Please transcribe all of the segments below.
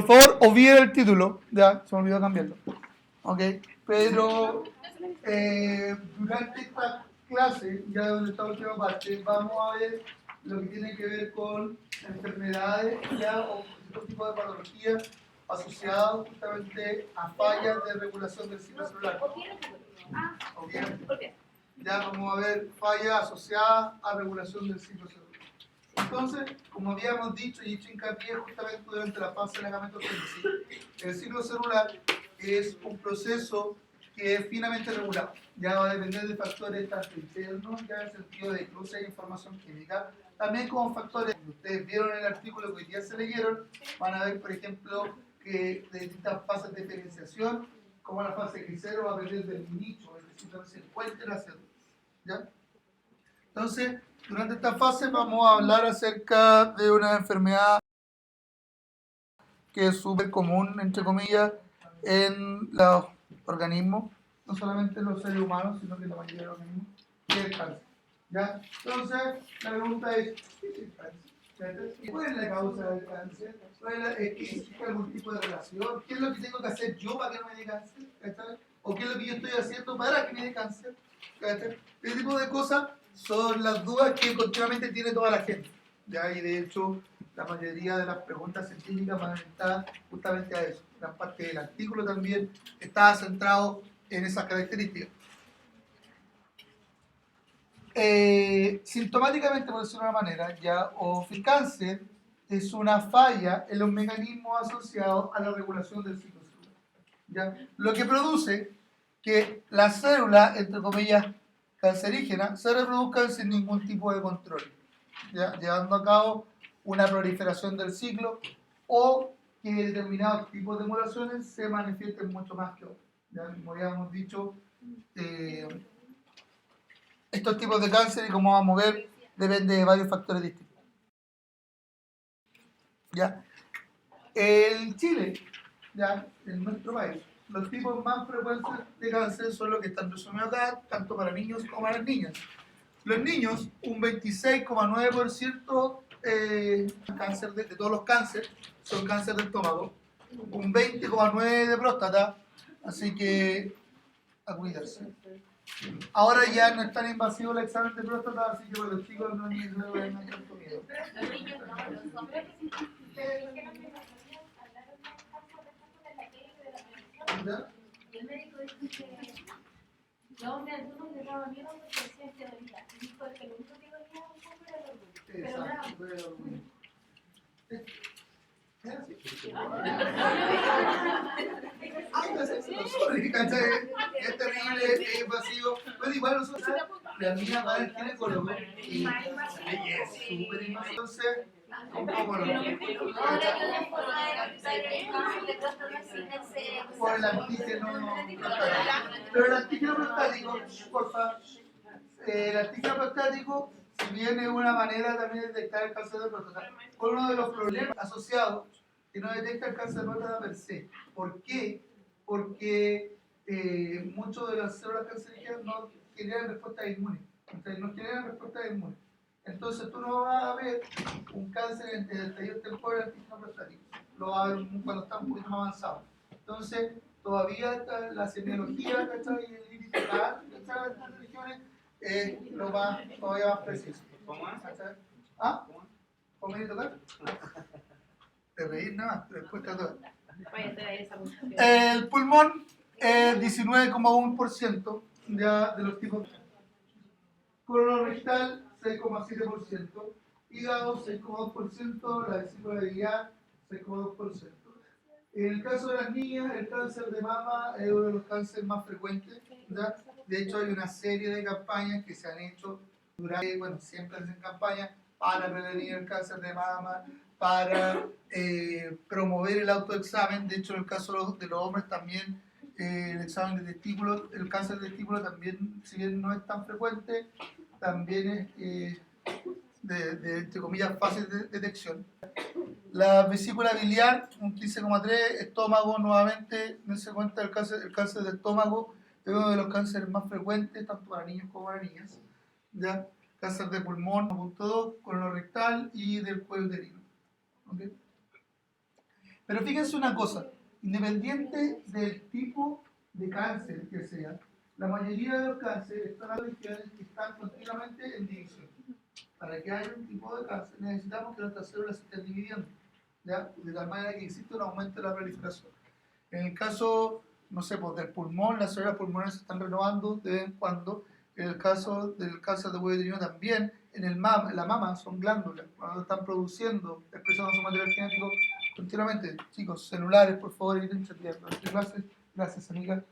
Por favor, olviden el título, ya, se me olvidó cambiarlo. Ok, pero durante esta clase, ya donde esta última parte, vamos a ver lo que tiene que ver con enfermedades ya, o otro tipo de patologías asociadas justamente a fallas de regulación del ciclo celular. Okay. Ya vamos a ver fallas asociadas a regulación del ciclo celular. Entonces, como habíamos dicho y hecho hincapié justamente durante la fase de la gametogénesis, el ciclo celular es un proceso que es finamente regulado. Ya va a depender de factores tanto internos, ya en el sentido de cruce de información química, también como factores que ustedes vieron en el artículo que hoy día se leyeron, van a ver, por ejemplo, que de distintas fases de diferenciación, como la fase G0 va a depender del nicho, es decir, donde se encuentre la célula. ¿Ya? Entonces, durante esta fase vamos a hablar acerca de una enfermedad que es súper común, entre comillas, en los organismos, no solamente en los seres humanos, sino que en la mayoría de los organismos, que es el cáncer. ¿Ya? Entonces, la pregunta es, ¿qué es el cáncer? ¿Cuál es la causa del cáncer? ¿Existe algún tipo de relación? ¿Qué es lo que tengo que hacer yo para que no me dé cáncer? ¿Cachai? ¿O qué es lo que yo estoy haciendo para que me dé cáncer? ¿Cachai? Este tipo de cosas son las dudas que continuamente tiene toda la gente. ¿Ya? Y de hecho, la mayoría de las preguntas científicas van orientadas justamente a eso. Gran parte del artículo también está centrado en esas características. Sintomáticamente, por decirlo de una manera, ya, o el cáncer es una falla en los mecanismos asociados a la regulación del ciclo celular. ¿Ya? Lo que produce que las células, entre comillas, cancerígenas, se reproduzcan sin ningún tipo de control, ¿ya? Llevando a cabo una proliferación del ciclo o que determinados tipos de mutaciones se manifiesten mucho más que otros. ¿Ya? Como habíamos dicho, estos tipos de cáncer y cómo vamos a ver depende de varios factores distintos. ¿Ya? En Chile, ya, en nuestro país, los tipos más frecuentes de cáncer son los que están resumidos acá, tanto para niños como para las niñas. Los niños, un 26,9% cáncer de todos los cánceres son cáncer de estómago, un 20,9% de próstata, así que a cuidarse. Ahora ya no es tan invasivo el examen de próstata, así que para los chicos no es necesario que tengan tanto miedo. ¿Ya? Y el médico dijo que yo a algunos les daba miedo porque decían que dolía. Y dijo que lo único que dolía un poco era el orgullo. Pero nada. Es terrible, es invasivo. Pero igual nosotros, la mía va al ginecólogo y es súper invasivo. Entonces, un poco no. Por el antígeno prostático. Pero el antígeno prostático, porfa, el antígeno prostático, si bien es una manera también de detectar el cáncer de próstata, fue uno de los problemas asociados que no detecta el cáncer de próstata per se. ¿Por qué? Porque muchos de las células cancerígenas no generan respuestas inmunes. Entonces, no generan respuestas inmunes. Entonces, tú no vas a ver un cáncer en el tallo temporal del antígeno prostático. Lo vas a ver cuando está un poquito más avanzado. Entonces, todavía la semiología, ¿cachai? Y el índice de las regiones todavía más preciso. ¿Cómo es? ¿Ah? ¿Comer y tocar? Te reír nada, después te toca. El pulmón es 19,1% ya de los tipos. Colorectal 6,7%, hígado 6,2%, la vesícula biliar 6,2%. En el caso de las niñas, el cáncer de mama es uno de los cánceres más frecuentes, ¿ya? De hecho, hay una serie de campañas que se han hecho durante, bueno, siempre hacen campañas para prevenir el cáncer de mama, para promover el autoexamen. De hecho, en el caso de los hombres también, el examen de testículo, el cáncer de testículo también, si bien no es tan frecuente, también es entre comillas, fácil de detección. La vesícula biliar, un 15,3%, estómago nuevamente, no se cuenta el cáncer de estómago, es uno de los cánceres más frecuentes, tanto para niños como para niñas. ¿Ya? Cáncer de pulmón, 1,2%, colorectal y del cuello uterino. ¿Okay? Pero fíjense una cosa, independiente del tipo de cáncer que sea, la mayoría de los cánceres están regiones que están continuamente en división. Para que haya un tipo de cáncer necesitamos que nuestras células se estén dividiendo, ¿ya? De tal manera que existe un aumento de la proliferación. En el caso, no sé, pues del pulmón, las células pulmonares se están renovando de vez en cuando. En el caso del cáncer de cuello uterino también, en la mama son glándulas, cuando están produciendo, expresando su material genético continuamente. Chicos, celulares, por favor, eviten chatear. Gracias, amiga.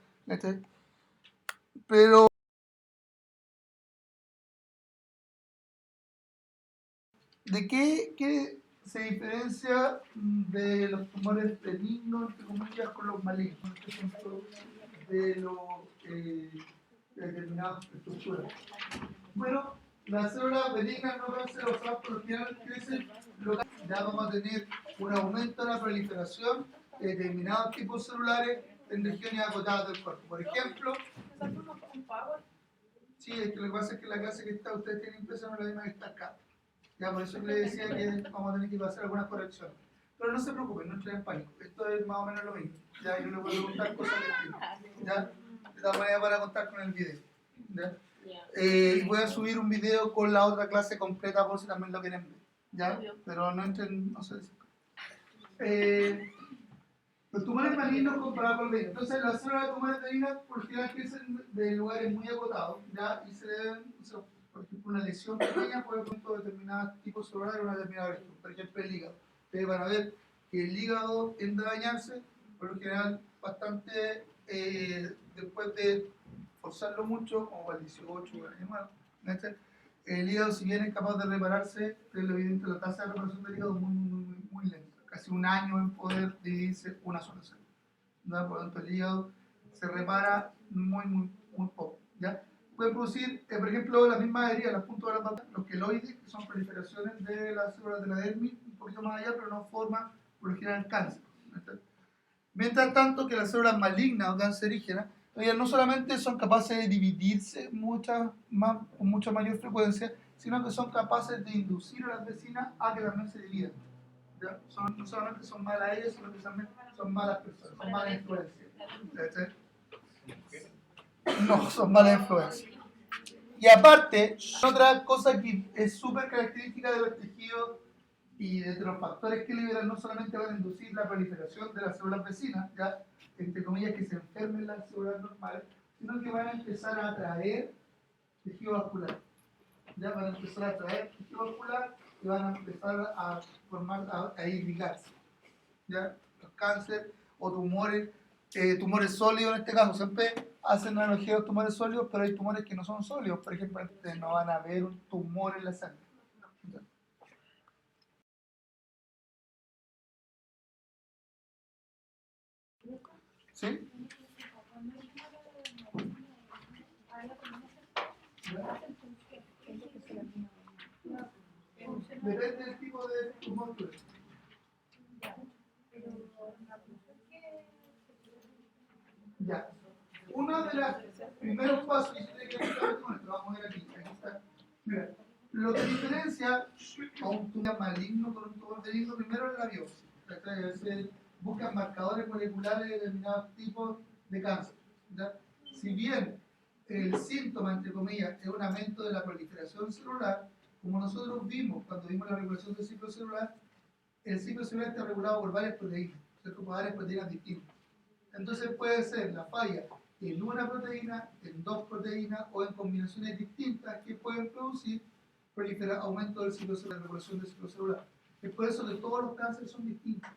Pero, ¿de qué se diferencia de los tumores benignos, entre comillas, con los malignos? Este ejemplo de los determinadas estructuras. Bueno, las células benignas no cancerosas por lo general crecen local. Ya vamos a tener un aumento de la proliferación de determinados tipos celulares en regiones acotadas del cuerpo. Por ejemplo, sí, es que lo que pasa es que la clase que está, ustedes tienen impresión la misma que está acá. Ya, por eso les decía que vamos a tener que hacer algunas correcciones. Pero no se preocupen, no entren en pánico. Esto es más o menos lo mismo. Ya, yo les voy a contar cosas distintas. ¿Ya? De tal manera para contar con el video. ¿Ya? Y voy a subir un video con la otra clase completa por si también lo quieren ver. ¿Ya? Pero no entren, no sé. Los tumores malignos comparados con el virus. Entonces, las células de tumores malignos por general crecen de lugares muy acotados, ¿ya? Y se deben, por ejemplo, una lesión pequeña puede producir determinados tipos celulares o una determinada región. Por ejemplo, el hígado. Ustedes van a ver que el hígado tiende a dañarse, por lo general, bastante después de forzarlo mucho, como al 18 años más. El hígado, si bien es capaz de repararse, es lo evidente, la tasa de reparación del hígado es muy lenta. Casi un año en poder dividirse una sola célula. ¿No? Por lo tanto, el hígado se repara muy poco. ¿Ya? Puede producir, por ejemplo, la misma herida, los puntos de la pata, los queloides, que son proliferaciones de las células de la dermis, un poquito más allá, pero no forman, por lo general, cáncer. Mientras tanto, que las células malignas o cancerígenas, ellas no solamente son capaces de dividirse con mucha mayor frecuencia, sino que son capaces de inducir a las vecinas a que también se dividan. No solamente son malas ellas, sino que también son malas personas, son malas influencias. No, son malas influencias. Y aparte, otra cosa que es súper característica de los tejidos y de los factores que liberan, no solamente van a inducir la proliferación de las células vecinas, ya, entre comillas, que se enfermen las células normales, sino que van a empezar a atraer tejido vascular. Ya van a empezar a atraer tejido vascular y van a empezar a formar, a irrigarse. ¿Ya? Los cánceres o tumores, tumores sólidos en este caso, siempre hacen analogía a los tumores sólidos, pero hay tumores que no son sólidos, por ejemplo, no van a ver un tumor en la sangre. ¿Ya? ¿Sí? Depende del tipo de tumor que es. Ya. Uno de los primeros pasos, y tiene que ver con esto, vamos a ver aquí. Aquí está. Mira, lo que diferencia a un tumor maligno con un tumor benigno primero es la biopsia. Buscan marcadores moleculares de determinados tipos de cáncer. ¿Ya? Si bien el síntoma, entre comillas, es un aumento de la proliferación celular, como nosotros vimos cuando vimos la regulación del ciclo celular, el ciclo celular está regulado por varias proteínas, ¿cierto? Por varias proteínas distintas. Entonces puede ser la falla en una proteína, en dos proteínas o en combinaciones distintas que pueden producir aumento del ciclo celular, regulación del ciclo celular. Es por eso que todos los cánceres son distintos,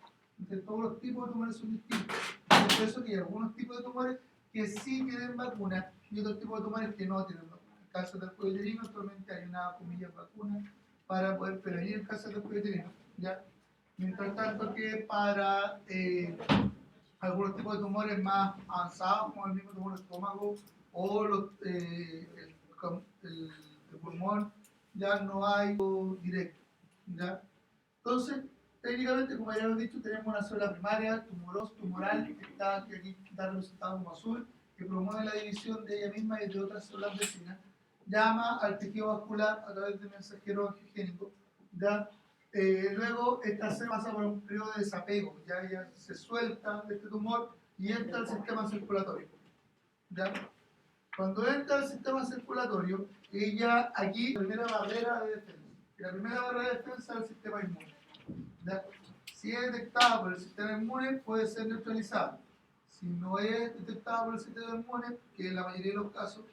todos los tipos de tumores son distintos. Es por eso que hay algunos tipos de tumores que sí tienen vacuna y otros tipos de tumores que no tienen vacuna. En el cáncer del cuello uterino actualmente hay una comillas vacuna para poder prevenir el cáncer del cuello uterino, ¿ya? Mientras tanto que para algunos tipos de tumores más avanzados, como el mismo tumor de estómago o el pulmón, ya no hay directo. ¿Ya? Entonces, técnicamente, como ya hemos dicho, tenemos una célula primaria, tumoral, que aquí está representado como azul, que promueve la división de ella misma y de otras células vecinas, llama al tejido vascular a través del mensajero angiogénico, ¿ya? Luego esta célula pasa por un periodo de desapego, ya se suelta de este tumor y entra al sistema circulatorio. ¿Ya? Cuando entra al sistema circulatorio, ella aquí, la primera barrera de defensa. Y la primera barrera de defensa es el sistema inmune. ¿Ya? Si es detectada por el sistema inmune, puede ser neutralizada. Si no es detectada por el sistema inmune, que en la mayoría de los casos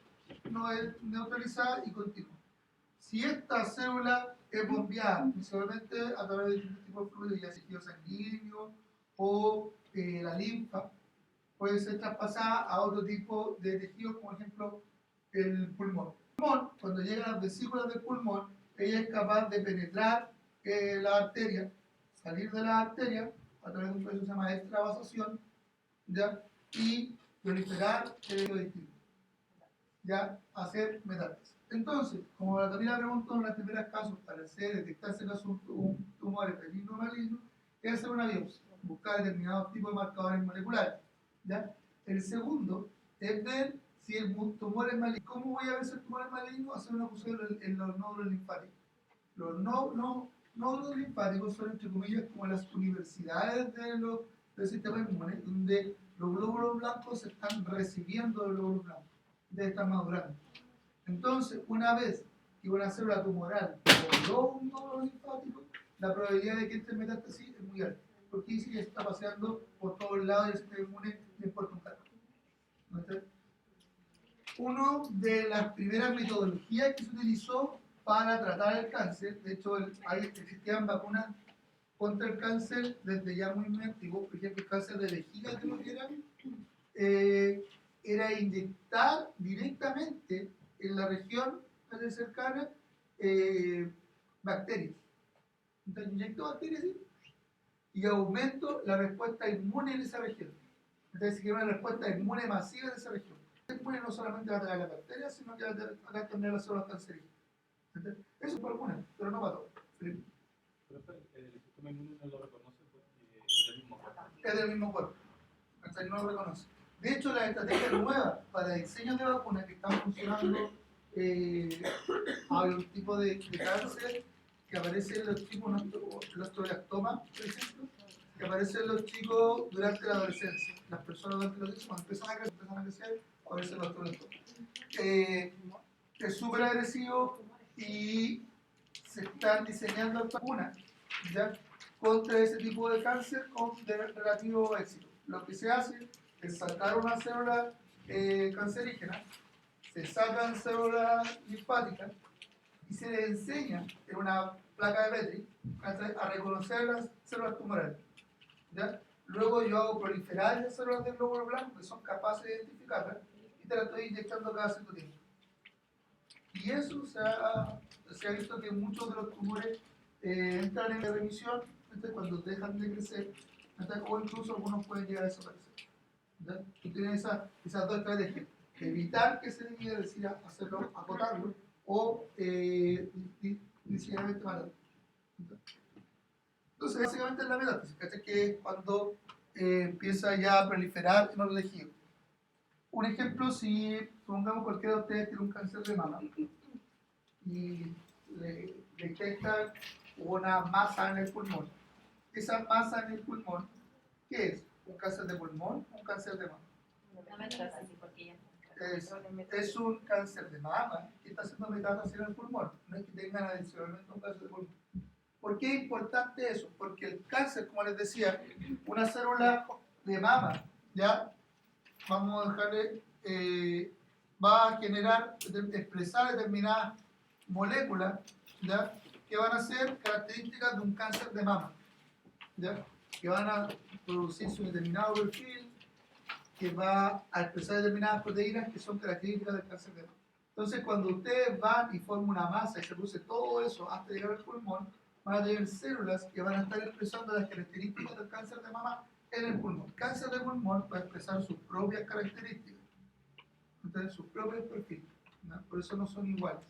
no es neutralizada y continúa. Si esta célula es bombeada, principalmente a través de distintos tipos de fluidos, ya sea tejido sanguíneo o la linfa, puede ser traspasada a otro tipo de tejidos, como por ejemplo el pulmón. El pulmón, cuando llega a las vesículas del pulmón, ella es capaz de penetrar la arteria, salir de la arteria a través de un proceso que se llama extravasación, ¿ya? Y proliferar el distinto, ya hacer metástasis. Entonces, como la Camila preguntó en los primeros casos, para detectarse un tumor benigno o maligno, es hacer una biopsia, buscar determinados tipos de marcadores moleculares. ¿Ya? El segundo es ver si el tumor es maligno. ¿Cómo voy a ver si el tumor es maligno? Hacer una fusión en los nódulos linfáticos. Los nódulos linfáticos son, entre comillas, como las universidades del sistema inmune, donde los glóbulos blancos están recibiendo los glóbulos blancos, ya están madurando. Entonces, una vez que una célula tumoral logró un nódulo linfático, la probabilidad de que entre en metástasis es muy alta, porque dice que está paseando por todos lados y el sistema inmune le importa un carajo. Una de las primeras metodologías que se utilizó para tratar el cáncer, de hecho existían vacunas contra el cáncer desde ya muy antiguo, por ejemplo el cáncer de vejiga que lo dieran, era inyectar directamente en la región cercana bacterias. Entonces inyecto bacterias y aumento la respuesta inmune en esa región. Entonces si quiero una respuesta inmune masiva en esa región. La inmune no solamente va a atacar las bacterias, sino que va a atacar también las células cancerígenas. Eso es para algunas, pero no para todas. Pero el sistema inmune no lo reconoce porque es del mismo cuerpo. Es del mismo cuerpo. No lo reconoce. De hecho, las estrategias nuevas para diseño de vacunas que están funcionando a un tipo de cáncer que aparece en los chicos, el osteoblastoma, por ejemplo, que aparece en los chicos durante la adolescencia. Las personas durante la adolescencia, cuando empiezan a crecer, aparece el osteoblastoma. Es súper agresivo y se están diseñando vacunas, ¿ya?, contra ese tipo de cáncer con relativo éxito. Lo que se hace es sacar una célula cancerígena, se sacan células linfáticas y se les enseña en una placa de Petri a reconocer las células tumorales. ¿Ya? Luego yo hago proliferar las células del glóbulo blanco que son capaces de identificarlas y te las estoy inyectando cada cierto tiempo. Y eso se ha visto que muchos de los tumores entran en remisión cuando dejan de crecer, o incluso algunos pueden llegar a desaparecer. ¿Ya? Tú tienes esas dos estrategias: evitar que se divida, es decir, hacerlo, acotarlo, o sencillamente matarlo. Entonces, básicamente es la metástasis, que es cuando empieza ya a proliferar en los tejidos. Un ejemplo, si supongamos cualquiera de ustedes tiene un cáncer de mama y le detectan una masa en el pulmón. Esa masa en el pulmón, ¿qué es? ¿Un cáncer de pulmón o un cáncer de mama? Es un cáncer de mama que está haciendo metástasis en el pulmón, no es que tengan adicionalmente un cáncer de pulmón. ¿Por qué es importante eso? Porque el cáncer, como les decía, una célula de mama, ¿ya? Vamos a dejarle, va a generar, expresar determinadas moléculas, ¿ya?, que van a ser características de un cáncer de mama, ¿ya?, que van a producir su determinado perfil, que va a expresar determinadas proteínas que son características del cáncer de mama. Entonces, cuando ustedes van y forman una masa y se produce todo eso hasta llegar al pulmón, van a tener células que van a estar expresando las características del cáncer de mama en el pulmón. El cáncer de pulmón va a expresar sus propias características, entonces sus propios perfiles, ¿no? Por eso no son iguales.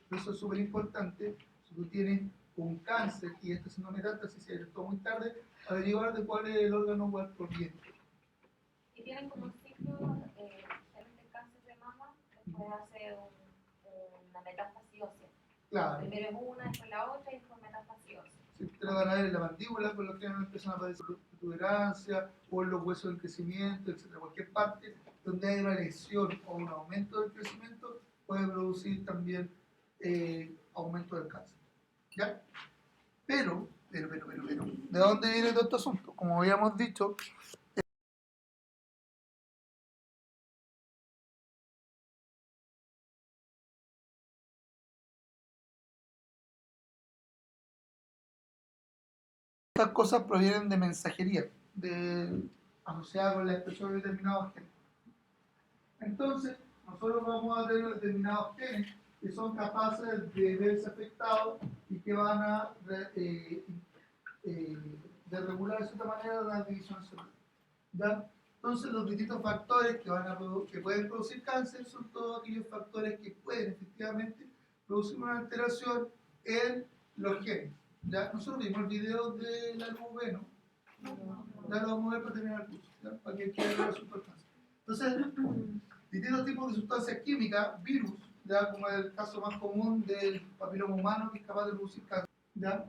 Por eso es súper importante, si tú tienes un cáncer y estás haciendo metástasis, si eres todo muy tarde, averiguar de cuál es el órgano corriente. Y tienen como un ciclo, el cáncer de mama, después hace una metástasis ósea. Claro. Primero es una, después la otra y después metástasis ósea. Si usted lo van a ver en la mandíbula, por lo general empiezan a aparecer protuberancias o en los huesos del crecimiento, etc. Cualquier parte donde hay una lesión o un aumento del crecimiento puede producir también aumento del cáncer. ¿Ya? Pero, ¿de dónde viene todo este asunto? Como habíamos dicho, estas cosas provienen de mensajería, asociada con la expresión de determinados genes. Entonces, nosotros vamos a tener determinados genes que son capaces de verse afectados y que van a de regular de cierta manera la división celular. ¿Ya? Entonces, los distintos factores que pueden producir cáncer son todos aquellos factores que pueden efectivamente producir una alteración en los genes. ¿Ya? Nosotros vimos el video de la luz B, ¿no? Ya lo vamos a ver para terminar el curso, ¿ya? Para que quede el asunto del cáncer. Entonces, distintos tipos de sustancias químicas, virus, ya como es el caso más común del papiloma humano que es capaz de producir cáncer, ¿ya?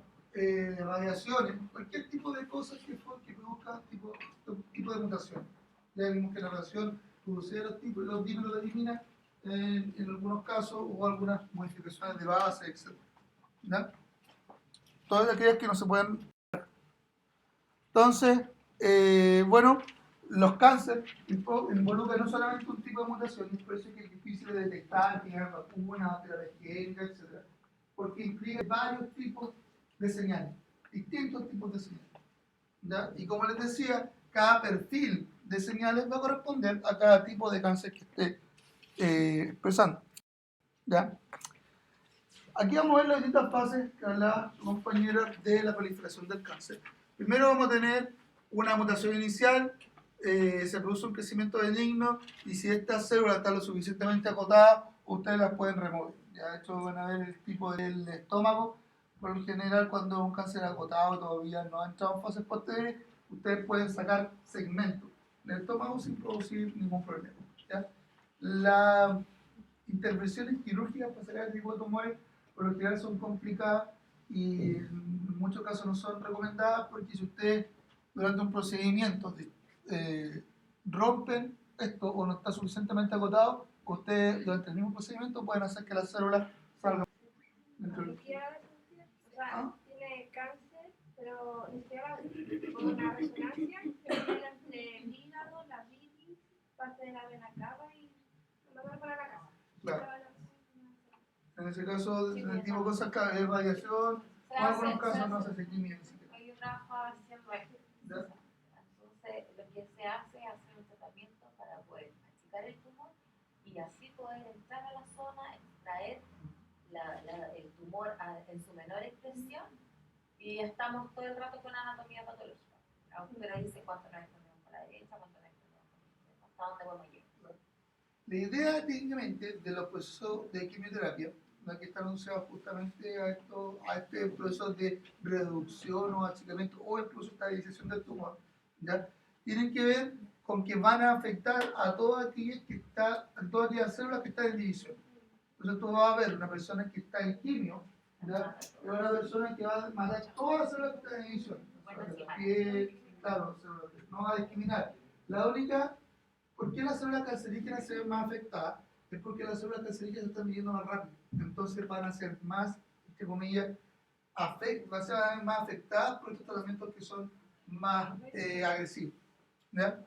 Radiaciones, cualquier tipo de cosas que produzcan tipo de mutación. Ya vimos que la radiación producía los dímeros de elimina en algunos casos o algunas modificaciones de base, etc. ¿Ya? Todas aquellas que no se pueden. Entonces, bueno, los cánceres involucran no solamente un tipo de mutación, y por eso es que es difícil de detectar, tiene vacunas, terapias génicas, etc. Porque implica varios tipos de señales, distintos tipos de señales. ¿Ya? Y como les decía, cada perfil de señales va a corresponder a cada tipo de cáncer que esté expresando. ¿Ya? Aquí vamos a ver las distintas fases que hablaba su compañera de la proliferación del cáncer. Primero vamos a tener una mutación inicial, se produce un crecimiento benigno y si estas células están lo suficientemente acotadas, ustedes las pueden remover. Ya de hecho van a ver el tipo del estómago. Por lo general, cuando un cáncer acotado todavía no ha entrado en fases posteriores, ustedes pueden sacar segmentos del estómago sin producir ningún problema. ¿Ya? Las intervenciones quirúrgicas para sacar el tipo de tumores por lo general son complicadas y en muchos casos no son recomendadas porque si ustedes durante un procedimiento rompen esto o no está suficientemente acotado, ustedes durante el mismo procedimiento pueden hacer que las células salgan. O sea, tiene cáncer, pero ni siquiera con una resonancia que tiene entre el hígado, la bilis, parte de la vena cava y lo van para la casa. Claro. En ese caso, el tipo de cosas que es radiación, o en algunos casos no se hace química. Yo trabajo haciendo esto. Entonces, lo que se hace es hacer un tratamiento para poder achicar el tumor y así poder entrar a la zona, extraer el tumor en su menor expresión y estamos todo el rato con anatomía patológica. Pero dice cuánto nos exponemos por la derecha, cuánto nos exponemos por la izquierda, hasta dónde podemos llegar. La idea técnicamente de los procesos de quimioterapia, la que está anunciada justamente a este proceso de reducción o achicamiento o incluso estabilización del tumor, ¿ya? Tienen que ver con que van a afectar a todas aquellas células que están en división. Entonces tú vas a ver una persona que está en quimio, ¿ya? Y una persona que va a matar todas las células que están en división. La piel, claro, no va a discriminar. La única. ¿Por qué las células cancerígenas se ven más afectadas? Es porque las células cancerígenas están viviendo más rápido. Entonces van a ser más, entre comillas, van a ser más afectadas por estos tratamientos que son más agresivos. ¿Ya?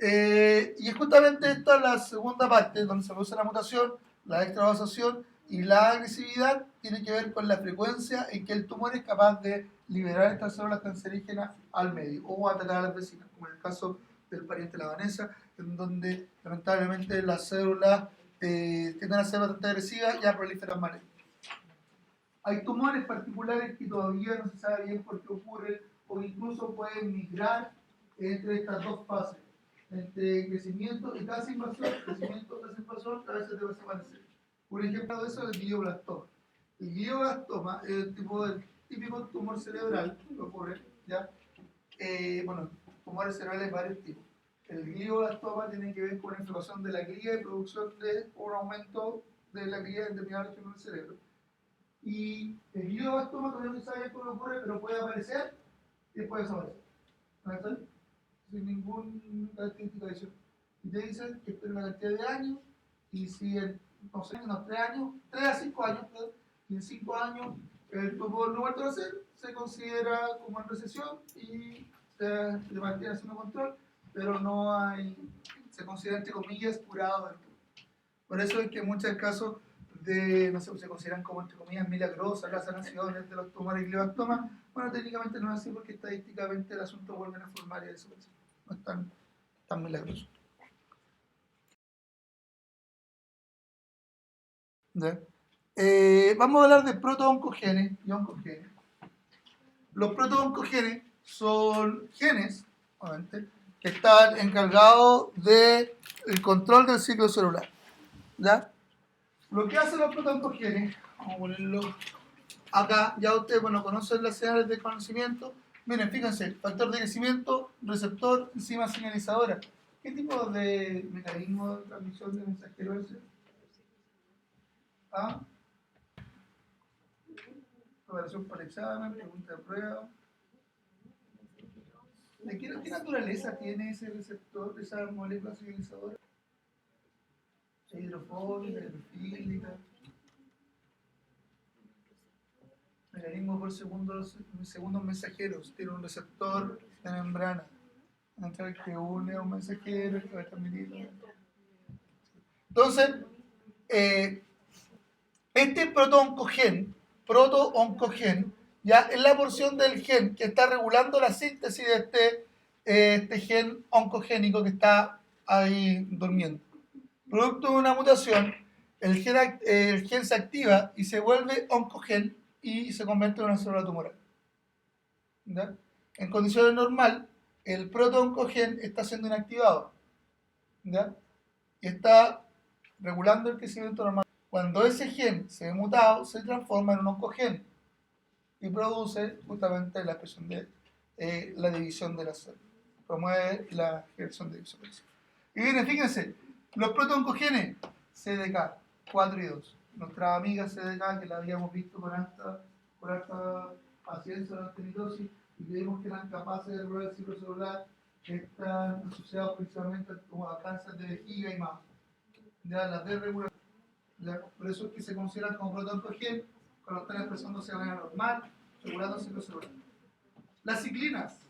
Y es justamente esta la segunda parte, donde se produce la mutación, la extravasación y la agresividad, tiene que ver con la frecuencia en que el tumor es capaz de liberar estas células cancerígenas al medio o atacar a las vecinas, como en el caso del pariente de la Vanessa, en donde lamentablemente las células tienden a ser bastante agresivas y a proliferar más. Hay tumores particulares que todavía no se sabe bien por qué ocurren o incluso pueden migrar entre estas dos fases, entre crecimiento y casi invasión, crecimiento, casi invasión, a veces debe desaparecer. Un ejemplo de eso es el glioblastoma. El glioblastoma es el típico tumor cerebral que ocurre, ¿ya? Bueno, tumores cerebrales de varios tipos. El glioblastoma tiene que ver con la inflamación de la glía y producción de un aumento de la glía en determinadas regiones del cerebro. Y el glioblastoma todavía no se sabe cómo ocurre, pero puede aparecer y puede desaparecer. ¿Verdad? Sin ninguna característica adicional. Y te dicen que espera una cantidad de años, y si en, no sé, unos 3 años, 3 a 5 años, ¿verdad? Y en 5 años el tumor no vuelve a nacer, se considera como en recesión y se le mantiene haciendo control, pero no hay, se considera entre comillas curado del tumor. Por eso es que en muchos casos de, no sé, se consideran como entre comillas milagrosas las sanaciones de los tumores y glioblastoma. Bueno, técnicamente no es así porque estadísticamente el asunto vuelve a formar y eso no es tan milagroso. ¿Ya? Vamos a hablar de protooncogenes y oncogenes. Los protooncogenes son genes, obviamente, que están encargados del control del ciclo celular. ¿Ya? Lo que hacen los protooncogenes, vamos a ponerlo acá, ya ustedes, bueno, conocen las señales de conocimiento. Miren, fíjense, factor de crecimiento, receptor, enzima señalizadora. ¿Qué tipo de mecanismo de transmisión de mensajero es ese? ¿Ah? Preparación para examen, pregunta de prueba. ¿De qué naturaleza tiene ese receptor, esa molécula señalizadora? ¿Es hidrofóbica, hidrofílica? Mecanismo por segundos mensajeros. Tiene un receptor de membrana que une a un mensajero que va a transmitir. Entonces, este protooncogen, ya es la porción del gen que está regulando la síntesis de este gen oncogénico que está ahí durmiendo. Producto de una mutación, el gen se activa y se vuelve oncogen y se convierte en una célula tumoral. ¿Ya? En condiciones normales, el protooncogen está siendo inactivado, ¿ya? Y está regulando el crecimiento normal. Cuando ese gen se ve mutado, se transforma en un oncogen y produce justamente la expresión de la división de las células. Promueve la generación de división. Y bien, fíjense, los protooncogenes, CDK 4 y 2. Nuestra amiga CDK, que la habíamos visto por alta paciencia de la mitosis, y vimos que eran capaces de regular el ciclo celular, que están asociados principalmente a cáncer de vejiga y mama. Ya las desregulaciones. Por eso es que se consideran como protooncogen cuando están expresándose de manera normal, regulando el ciclo celular. Las ciclinas,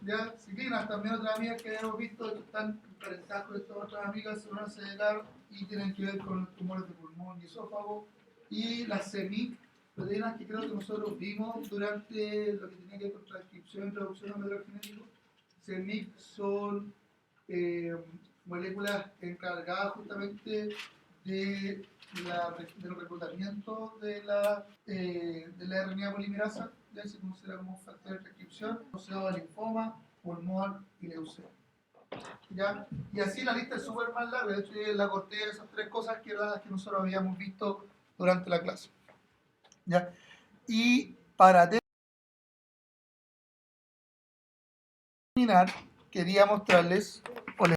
ya, ciclinas, también otras amigas que hemos visto que están emparentadas con estas otras amigas, se van a CDK y tienen que ver con los tumores de pulmón y esófago. Y las CEMIC, proteínas que creo que nosotros vimos durante lo que tenía que ver con transcripción y traducción a material genético. CEMIC son moléculas encargadas justamente del reclutamiento de la RNA polimerasa, ya se considera como un factor de transcripción, asociado a linfoma, pulmón y leucemia. ¿Ya? Y así la lista es súper más larga, de hecho la corté esas 3 cosas que eran las que nosotros habíamos visto durante la clase. ¿Ya? Y para terminar, quería mostrarles